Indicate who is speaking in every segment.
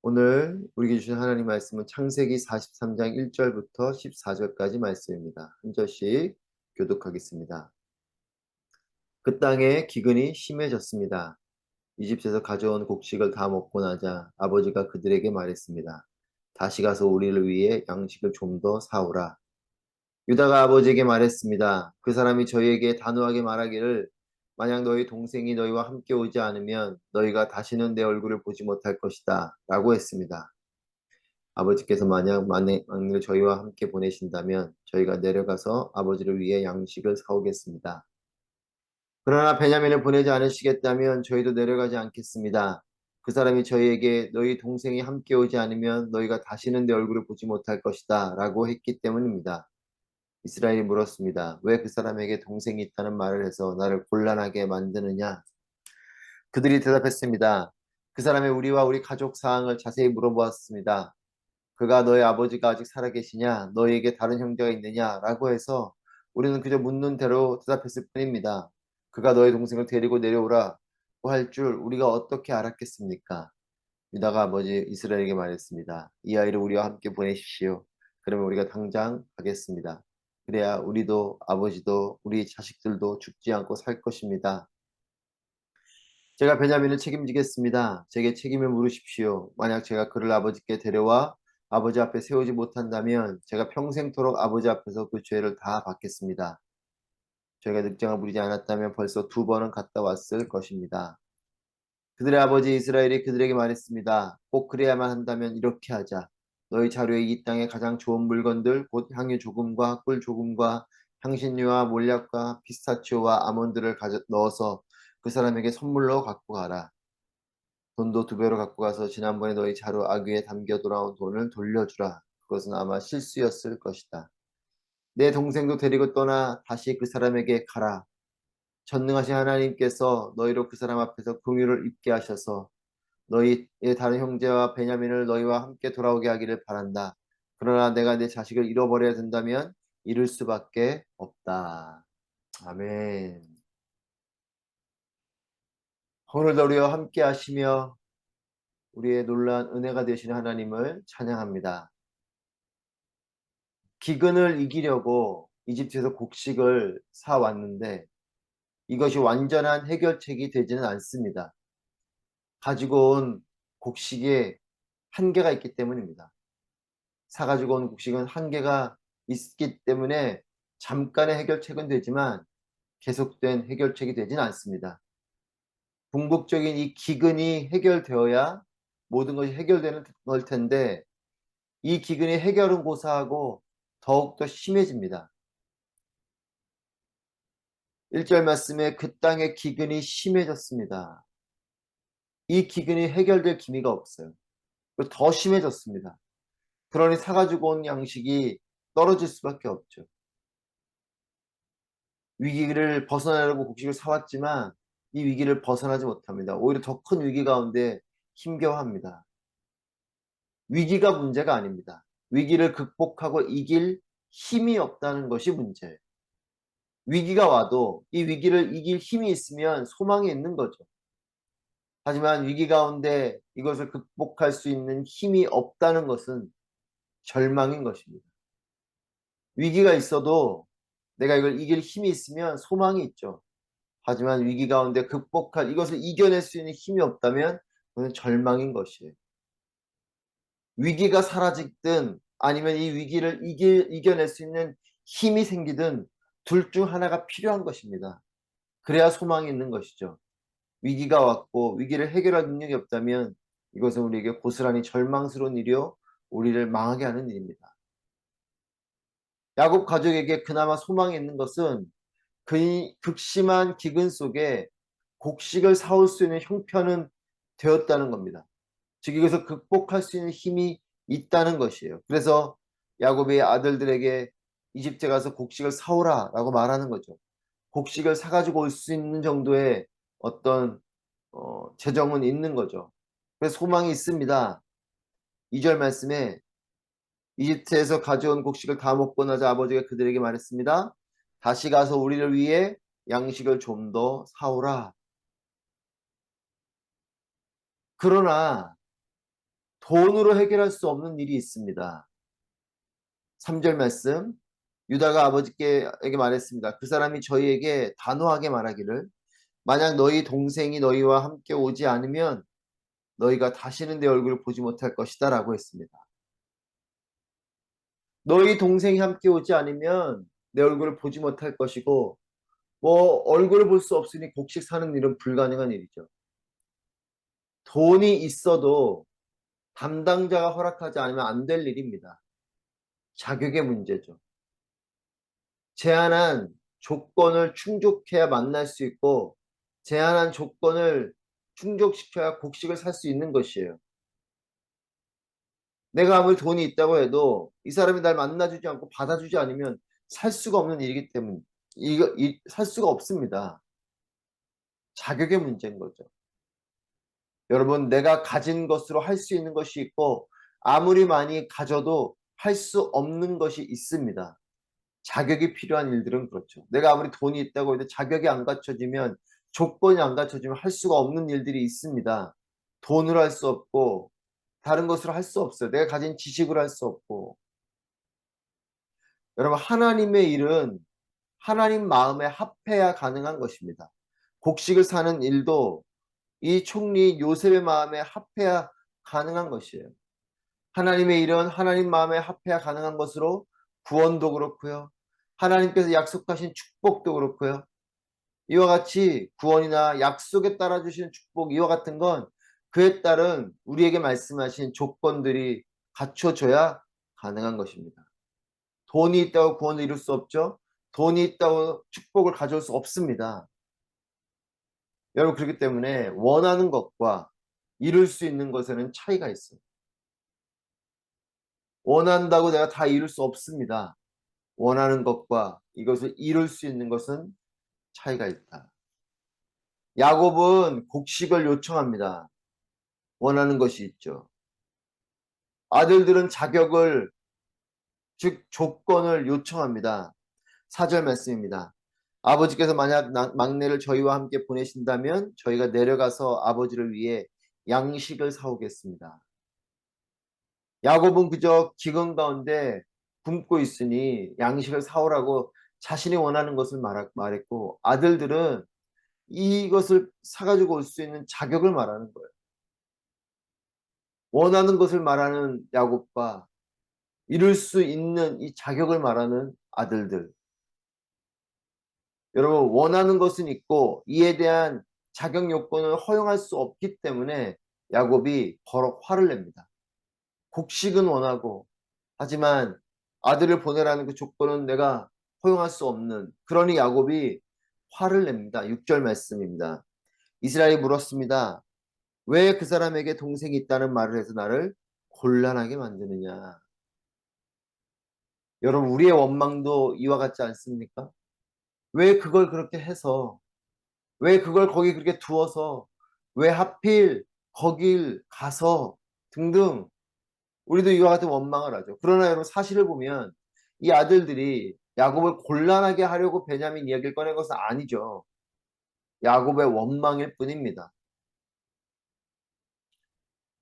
Speaker 1: 오늘 우리에게 주신 하나님 말씀은 창세기 43장 1절부터 14절까지 말씀입니다. 한 절씩 교독하겠습니다. 그 땅에 기근이 심해졌습니다. 이집트에서 가져온 곡식을 다 먹고 나자 아버지가 그들에게 말했습니다. 다시 가서 우리를 위해 양식을 좀 더 사오라. 유다가 아버지에게 말했습니다. 그 사람이 저희에게 단호하게 말하기를 만약 너희 동생이 너희와 함께 오지 않으면 너희가 다시는 내 얼굴을 보지 못할 것이다 라고 했습니다. 아버지께서 만일 저희와 함께 보내신다면 저희가 내려가서 아버지를 위해 양식을 사오겠습니다. 그러나 베냐민을 보내지 않으시겠다면 저희도 내려가지 않겠습니다. 그 사람이 저희에게 너희 동생이 함께 오지 않으면 너희가 다시는 내 얼굴을 보지 못할 것이다 라고 했기 때문입니다. 이스라엘이 물었습니다. 왜 그 사람에게 동생이 있다는 말을 해서 나를 곤란하게 만드느냐? 그들이 대답했습니다. 그 사람이 우리와 우리 가족 사항을 자세히 물어보았습니다. 그가 너희 아버지가 아직 살아계시냐? 너희에게 다른 형제가 있느냐? 라고 해서 우리는 그저 묻는 대로 대답했을 뿐입니다. 그가 너희 동생을 데리고 내려오라고 할 줄 우리가 어떻게 알았겠습니까? 유다가 아버지 이스라엘에게 말했습니다. 이 아이를 우리와 함께 보내십시오. 그러면 우리가 당장 가겠습니다. 그래야 우리도 아버지도 우리 자식들도 죽지 않고 살 것입니다. 제가 베냐민을 책임지겠습니다. 제게 책임을 물으십시오. 만약 제가 그를 아버지께 데려와 아버지 앞에 세우지 못한다면 제가 평생토록 아버지 앞에서 그 죄를 다 받겠습니다. 저희가 늑장을 부리지 않았다면 벌써 2번은 갔다 왔을 것입니다. 그들의 아버지 이스라엘이 그들에게 말했습니다. 꼭 그래야만 한다면 이렇게 하자. 너희 자료에 이 땅의 가장 좋은 물건들 곧 향유 조금과 꿀 조금과 향신료와 몰약과 피스타치오와 아몬드를 넣어서 그 사람에게 선물로 갖고 가라. 돈도 2배로 갖고 가서 지난번에 너희 자루 아귀에 담겨 돌아온 돈을 돌려주라. 그것은 아마 실수였을 것이다. 내 동생도 데리고 떠나 다시 그 사람에게 가라. 전능하신 하나님께서 너희로 그 사람 앞에서 긍휼을 입게 하셔서 너희의 다른 형제와 베냐민을 너희와 함께 돌아오게 하기를 바란다. 그러나 내가 내 자식을 잃어버려야 된다면 잃을 수밖에 없다. 아멘. 오늘도 우리와 함께 하시며 우리의 놀라운 은혜가 되시는 하나님을 찬양합니다. 기근을 이기려고 이집트에서 곡식을 사왔는데 이것이 완전한 해결책이 되지는 않습니다. 가지고 온 곡식에 한계가 있기 때문입니다. 사가지고 온 곡식은 한계가 있기 때문에 잠깐의 해결책은 되지만 계속된 해결책이 되지는 않습니다. 궁극적인 이 기근이 해결되어야 모든 것이 해결되는 걸 텐데 이 기근이 해결은 고사하고 더욱더 심해집니다. 1절 말씀에 그 땅의 기근이 심해졌습니다. 이 기근이 해결될 기미가 없어요. 더 심해졌습니다. 그러니 사가지고 온 양식이 떨어질 수밖에 없죠. 위기를 벗어나려고 곡식을 사왔지만 이 위기를 벗어나지 못합니다. 오히려 더 큰 위기 가운데 힘겨워합니다. 위기가 문제가 아닙니다. 위기를 극복하고 이길 힘이 없다는 것이 문제예요. 위기가 와도 이 위기를 이길 힘이 있으면 소망이 있는 거죠. 하지만 위기 가운데 이것을 극복할 수 있는 힘이 없다는 것은 절망인 것입니다. 위기가 있어도 내가 이걸 이길 힘이 있으면 소망이 있죠. 하지만 위기 가운데 극복할 이것을 이겨낼 수 있는 힘이 없다면 그건 절망인 것이에요. 위기가 사라지든 아니면 이 위기를 이겨낼 수 있는 힘이 생기든 둘 중 하나가 필요한 것입니다. 그래야 소망이 있는 것이죠. 위기가 왔고 위기를 해결할 능력이 없다면 이것은 우리에게 고스란히 절망스러운 일이요 우리를 망하게 하는 일입니다. 야곱 가족에게 그나마 소망이 있는 것은 그 극심한 기근 속에 곡식을 사올 수 있는 형편은 되었다는 겁니다. 즉 이것을 극복할 수 있는 힘이 있다는 것이에요. 그래서 야곱이 아들들에게 이집트에 가서 곡식을 사오라 라고 말하는 거죠. 곡식을 사가지고 올 수 있는 정도의 어떤 재정은 있는 거죠. 그래서 소망이 있습니다. 2절 말씀에 이집트에서 가져온 곡식을 다 먹고 나자 아버지가 그들에게 말했습니다. 다시 가서 우리를 위해 양식을 좀 더 사오라. 그러나 돈으로 해결할 수 없는 일이 있습니다. 3절 말씀. 유다가 아버지께 말했습니다. 그 사람이 저희에게 단호하게 말하기를 만약 너희 동생이 너희와 함께 오지 않으면 너희가 다시는 내 얼굴을 보지 못할 것이다 라고 했습니다. 너희 동생이 함께 오지 않으면 내 얼굴을 보지 못할 것이고 뭐 얼굴을 볼 수 없으니 곡식 사는 일은 불가능한 일이죠. 돈이 있어도 담당자가 허락하지 않으면 안 될 일입니다. 자격의 문제죠. 제한한 조건을 충족해야 만날 수 있고 제한한 조건을 충족시켜야 곡식을 살 수 있는 것이에요. 내가 아무리 돈이 있다고 해도 이 사람이 날 만나주지 않고 받아주지 않으면 살 수가 없는 일이기 때문에 살 수가 없습니다. 자격의 문제인 거죠. 여러분, 내가 가진 것으로 할 수 있는 것이 있고 아무리 많이 가져도 할 수 없는 것이 있습니다. 자격이 필요한 일들은 그렇죠. 내가 아무리 돈이 있다고 해도 자격이 안 갖춰지면 조건이 안 갖춰지면 할 수가 없는 일들이 있습니다. 돈으로 할 수 없고 다른 것으로 할 수 없어요. 내가 가진 지식으로 할 수 없고. 여러분, 하나님의 일은 하나님 마음에 합해야 가능한 것입니다. 곡식을 사는 일도 이 총리 요셉의 마음에 합해야 가능한 것이에요. 하나님의 일은 하나님 마음에 합해야 가능한 것으로 구원도 그렇고요. 하나님께서 약속하신 축복도 그렇고요. 이와 같이 구원이나 약속에 따라 주시는 축복 이와 같은 건 그에 따른 우리에게 말씀하신 조건들이 갖춰져야 가능한 것입니다. 돈이 있다고 구원을 이룰 수 없죠. 돈이 있다고 축복을 가져올 수 없습니다. 여러분, 그렇기 때문에 원하는 것과 이룰 수 있는 것에는 차이가 있어요. 원한다고 내가 다 이룰 수 없습니다. 원하는 것과 이것을 이룰 수 있는 것은 차이가 있다. 야곱은 곡식을 요청합니다. 원하는 것이 있죠. 아들들은 자격을, 즉 조건을 요청합니다. 4절 말씀입니다. 아버지께서 만약 막내를 저희와 함께 보내신다면 저희가 내려가서 아버지를 위해 양식을 사오겠습니다. 야곱은 그저 기근 가운데 굶고 있으니 양식을 사오라고 자신이 원하는 것을 말했고 아들들은 이것을 사가지고 올 수 있는 자격을 말하는 거예요. 원하는 것을 말하는 야곱과 이룰 수 있는 이 자격을 말하는 아들들. 여러분, 원하는 것은 있고 이에 대한 자격 요건을 허용할 수 없기 때문에 야곱이 버럭 화를 냅니다. 곡식은 원하고 하지만 아들을 보내라는 그 조건은 내가 허용할 수 없는, 그러니 야곱이 화를 냅니다. 6절 말씀입니다. 이스라엘이 물었습니다. 왜 그 사람에게 동생이 있다는 말을 해서 나를 곤란하게 만드느냐. 여러분, 우리의 원망도 이와 같지 않습니까? 왜 그걸 그렇게 해서, 왜 그걸 거기 그렇게 두어서, 왜 하필 거길 가서 등등 우리도 이와 같은 원망을 하죠. 그러나 여러분, 사실을 보면 이 아들들이 야곱을 곤란하게 하려고 베냐민 이야기를 꺼낸 것은 아니죠. 야곱의 원망일 뿐입니다.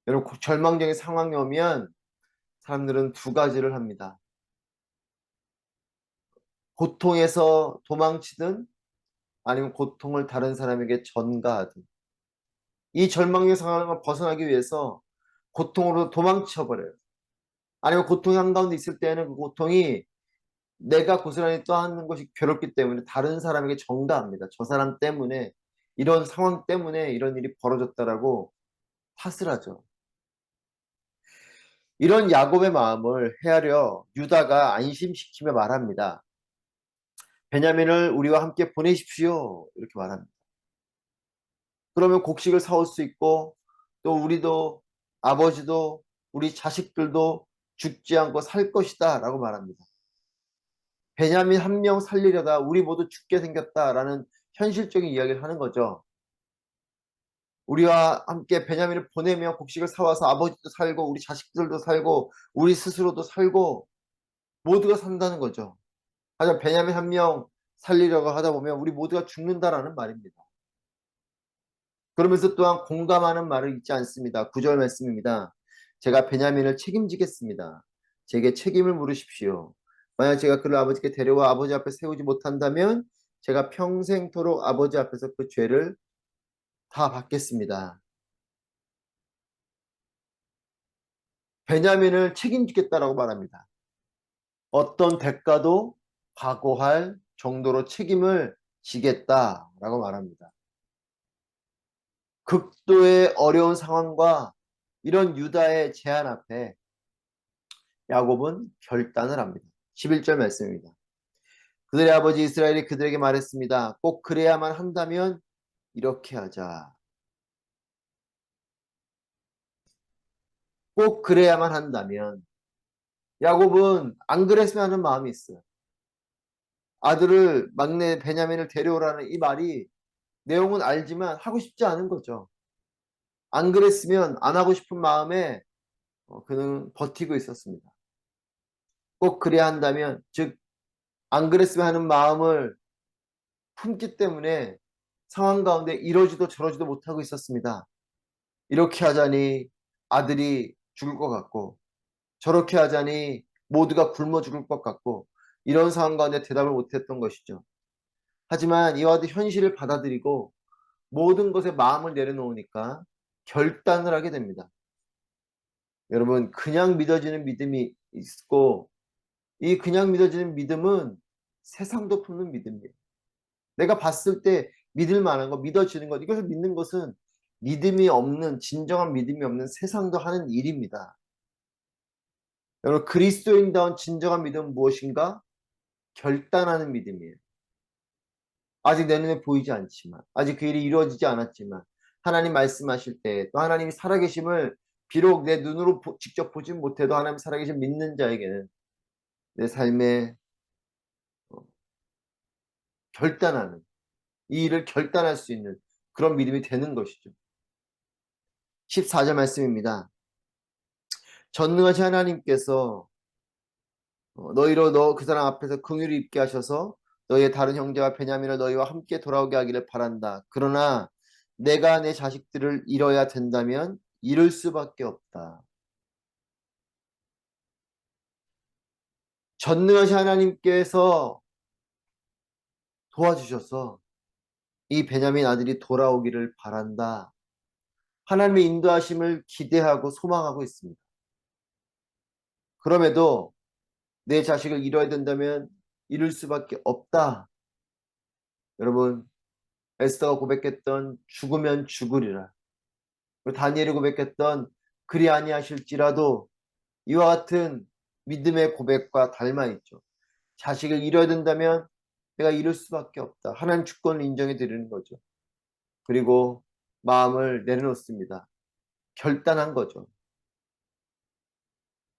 Speaker 1: 여러분, 절망적인 상황이 오면 사람들은 두 가지를 합니다. 고통에서 도망치든 아니면 고통을 다른 사람에게 전가하든. 이 절망의 상황을 벗어나기 위해서 고통으로 도망쳐버려요. 아니면 고통이 한가운데 있을 때는 그 고통이 내가 고스란히 떠안는 것이 괴롭기 때문에 다른 사람에게 전가합니다. 저 사람 때문에, 이런 상황 때문에 이런 일이 벌어졌다라고 탓을 하죠. 이런 야곱의 마음을 헤아려 유다가 안심시키며 말합니다. 베냐민을 우리와 함께 보내십시오. 이렇게 말합니다. 그러면 곡식을 사올 수 있고 또 우리도 아버지도 우리 자식들도 죽지 않고 살 것이다 라고 말합니다. 베냐민 한 명 살리려다 우리 모두 죽게 생겼다라는 현실적인 이야기를 하는 거죠. 우리와 함께 베냐민을 보내면 곡식을 사와서 아버지도 살고 우리 자식들도 살고 우리 스스로도 살고 모두가 산다는 거죠. 하지만 베냐민 한 명 살리려고 하다 보면 우리 모두가 죽는다라는 말입니다. 그러면서 또한 공감하는 말을 잊지 않습니다. 9절 말씀입니다. 제가 베냐민을 책임지겠습니다. 제게 책임을 물으십시오. 만약 제가 그를 아버지께 데려와 아버지 앞에 세우지 못한다면 제가 평생토록 아버지 앞에서 그 죄를 다 받겠습니다. 베냐민을 책임지겠다라고 말합니다. 어떤 대가도 각오할 정도로 책임을 지겠다라고 말합니다. 극도의 어려운 상황과 이런 유다의 제안 앞에 야곱은 결단을 합니다. 11절 말씀입니다. 그들의 아버지 이스라엘이 그들에게 말했습니다. 꼭 그래야만 한다면 이렇게 하자. 꼭 그래야만 한다면. 야곱은 안 그랬으면 하는 마음이 있어요. 아들을 막내 베냐민을 데려오라는 이 말이 내용은 알지만 하고 싶지 않은 거죠. 안 그랬으면 안 하고 싶은 마음에 그는 버티고 있었습니다. 꼭 그래야 한다면, 즉 안 그랬으면 하는 마음을 품기 때문에 상황 가운데 이러지도 저러지도 못하고 있었습니다. 이렇게 하자니 아들이 죽을 것 같고 저렇게 하자니 모두가 굶어 죽을 것 같고 이런 상황 가운데 대답을 못했던 것이죠. 하지만 이와 같은 현실을 받아들이고 모든 것에 마음을 내려놓으니까 결단을 하게 됩니다. 여러분, 그냥 믿어지는 믿음이 있고 이 그냥 믿어지는 믿음은 세상도 품는 믿음이에요. 내가 봤을 때 믿을 만한 거, 믿어지는 것, 이것을 믿는 것은 믿음이 없는, 진정한 믿음이 없는 세상도 하는 일입니다. 여러분, 그리스도인다운 진정한 믿음은 무엇인가? 결단하는 믿음이에요. 아직 내 눈에 보이지 않지만, 아직 그 일이 이루어지지 않았지만, 하나님 말씀하실 때, 또 하나님이 살아계심을 비록 내 눈으로 직접 보지 못해도 하나님 살아계심 믿는 자에게는 내 삶에 결단하는, 이 일을 결단할 수 있는 그런 믿음이 되는 것이죠. 14절 말씀입니다. 전능하신 하나님께서 너희로 너 그 사람 앞에서 긍휼히 입게 하셔서 너희의 다른 형제와 베냐민을 너희와 함께 돌아오게 하기를 바란다. 그러나 내가 내 자식들을 잃어야 된다면 잃을 수밖에 없다. 전능하신 하나님께서 도와주셔서 이 베냐민 아들이 돌아오기를 바란다. 하나님의 인도하심을 기대하고 소망하고 있습니다. 그럼에도 내 자식을 잃어야 된다면 잃을 수밖에 없다. 여러분, 에스더가 고백했던 죽으면 죽으리라. 다니엘이 고백했던 그리 아니하실지라도 이와 같은 믿음의 고백과 닮아 있죠. 자식을 잃어야 된다면 내가 잃을 수밖에 없다. 하나님 주권을 인정해 드리는 거죠. 그리고 마음을 내려놓습니다. 결단한 거죠.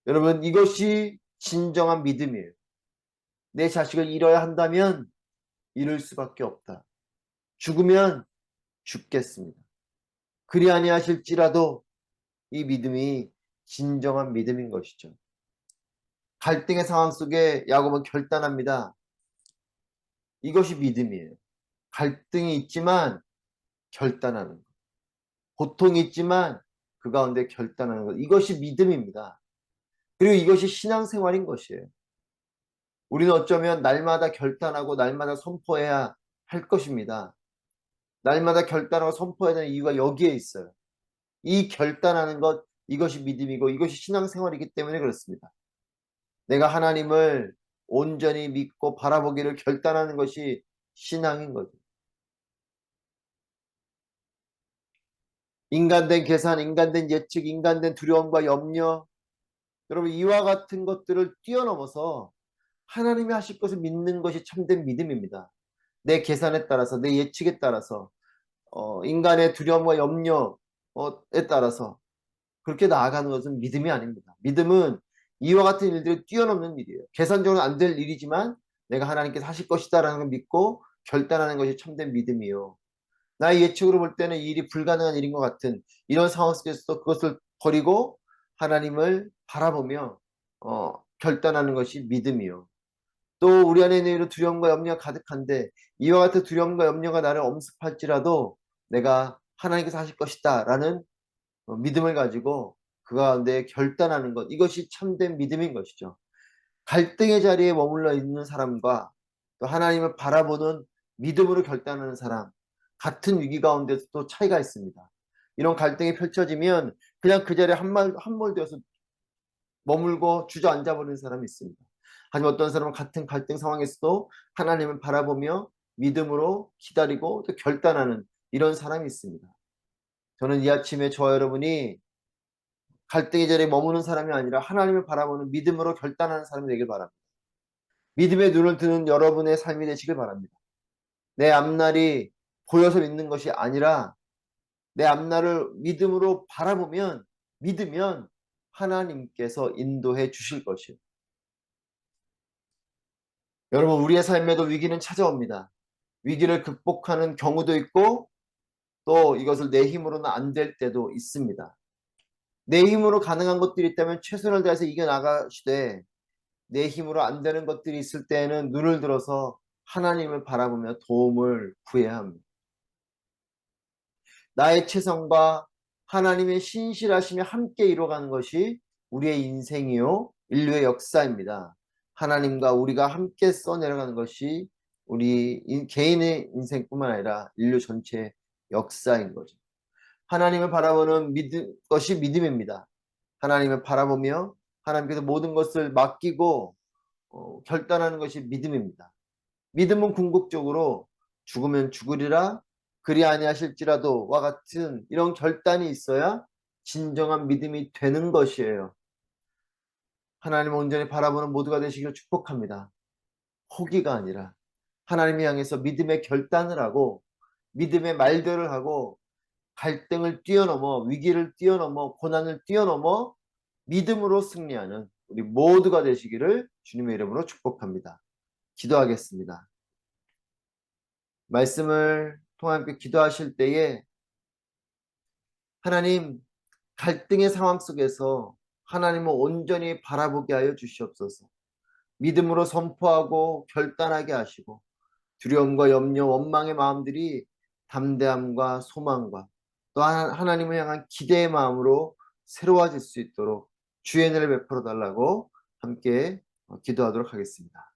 Speaker 1: 여러분, 이것이 진정한 믿음이에요. 내 자식을 잃어야 한다면 잃을 수밖에 없다. 죽으면 죽겠습니다. 그리 아니하실지라도 이 믿음이 진정한 믿음인 것이죠. 갈등의 상황 속에 야곱은 결단합니다. 이것이 믿음이에요. 갈등이 있지만 결단하는 것. 고통이 있지만 그 가운데 결단하는 것. 이것이 믿음입니다. 그리고 이것이 신앙생활인 것이에요. 우리는 어쩌면 날마다 결단하고 날마다 선포해야 할 것입니다. 날마다 결단하고 선포해야 되는 이유가 여기에 있어요. 이 결단하는 것, 이것이 믿음이고 이것이 신앙생활이기 때문에 그렇습니다. 내가 하나님을 온전히 믿고 바라보기를 결단하는 것이 신앙인 거죠. 인간된 계산, 인간된 예측, 인간된 두려움과 염려, 여러분 이와 같은 것들을 뛰어넘어서 하나님이 하실 것을 믿는 것이 참된 믿음입니다. 내 계산에 따라서, 내 예측에 따라서, 인간의 두려움과 염려에 따라서 그렇게 나아가는 것은 믿음이 아닙니다. 믿음은 이와 같은 일들을 뛰어넘는 일이에요. 계산적으로 안 될 일이지만 내가 하나님께서 하실 것이다라는 걸 믿고 결단하는 것이 참된 믿음이요. 나의 예측으로 볼 때는 이 일이 불가능한 일인 것 같은 이런 상황 속에서 그것을 버리고 하나님을 바라보며 결단하는 것이 믿음이요. 또 우리 안에 있는 두려움과 염려가 가득한데 이와 같은 두려움과 염려가 나를 엄습할지라도 내가 하나님께서 하실 것이다 라는 믿음을 가지고 그 가운데 결단하는 것, 이것이 참된 믿음인 것이죠. 갈등의 자리에 머물러 있는 사람과 또 하나님을 바라보는 믿음으로 결단하는 사람, 같은 위기 가운데서도 차이가 있습니다. 이런 갈등이 펼쳐지면 그냥 그 자리에 함몰되어서 머물고 주저앉아 버리는 사람이 있습니다. 하지만 어떤 사람은 같은 갈등 상황에서도 하나님을 바라보며 믿음으로 기다리고 또 결단하는 이런 사람이 있습니다. 저는 이 아침에 저와 여러분이 갈등의 자리에 머무는 사람이 아니라 하나님을 바라보는 믿음으로 결단하는 사람이 되길 바랍니다. 믿음의 눈을 뜨는 여러분의 삶이 되시길 바랍니다. 내 앞날이 보여서 믿는 것이 아니라 내 앞날을 믿음으로 바라보면, 믿으면 하나님께서 인도해 주실 것이에요. 여러분, 우리의 삶에도 위기는 찾아옵니다. 위기를 극복하는 경우도 있고 또 이것을 내 힘으로는 안 될 때도 있습니다. 내 힘으로 가능한 것들이 있다면 최선을 다해서 이겨나가시되, 내 힘으로 안 되는 것들이 있을 때에는 눈을 들어서 하나님을 바라보며 도움을 구해야 합니다. 나의 최선과 하나님의 신실하심이 함께 이루어가는 것이 우리의 인생이요 인류의 역사입니다. 하나님과 우리가 함께 써내려가는 것이 우리 개인의 인생뿐만 아니라 인류 전체의 역사인 거죠. 하나님을 바라보는 것이 믿음입니다. 하나님을 바라보며 하나님께서 모든 것을 맡기고 결단하는 것이 믿음입니다. 믿음은 궁극적으로 죽으면 죽으리라 그리 아니하실지라도와 같은 이런 결단이 있어야 진정한 믿음이 되는 것이에요. 하나님을 온전히 바라보는 모두가 되시기를 축복합니다. 포기가 아니라 하나님을 향해서 믿음의 결단을 하고 믿음의 말들을 하고 갈등을 뛰어넘어 위기를 뛰어넘어 고난을 뛰어넘어 믿음으로 승리하는 우리 모두가 되시기를 주님의 이름으로 축복합니다. 기도하겠습니다. 말씀을 통해 함께 기도하실 때에 하나님, 갈등의 상황 속에서 하나님을 온전히 바라보게 하여 주시옵소서. 믿음으로 선포하고 결단하게 하시고 두려움과 염려, 원망의 마음들이 담대함과 소망과 또 하나님을 향한 기대의 마음으로 새로워질 수 있도록 주의 은혜를 베풀어 달라고 함께 기도하도록 하겠습니다.